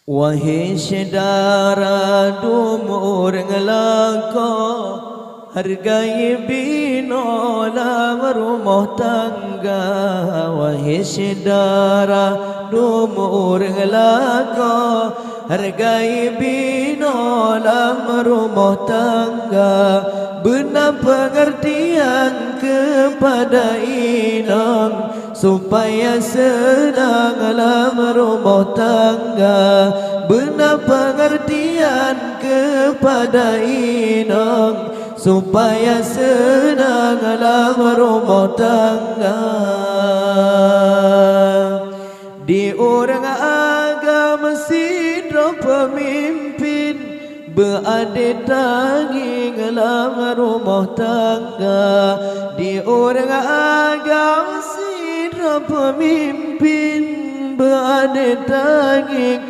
Wahai saudara dumur ngelako, hargai bina dalam rumah tangga. Wahai saudara dumur ngelako, hargai bina dalam rumah tangga. Benar pengertian kepada inang, supaya senang dalam rumah tangga. Benar pengertian kepada inang, supaya senang dalam rumah tangga. Di orang agama sidra pemimpin, berada tanging dalam rumah tangga. Di orang agama sidra pemimpin, berada tanging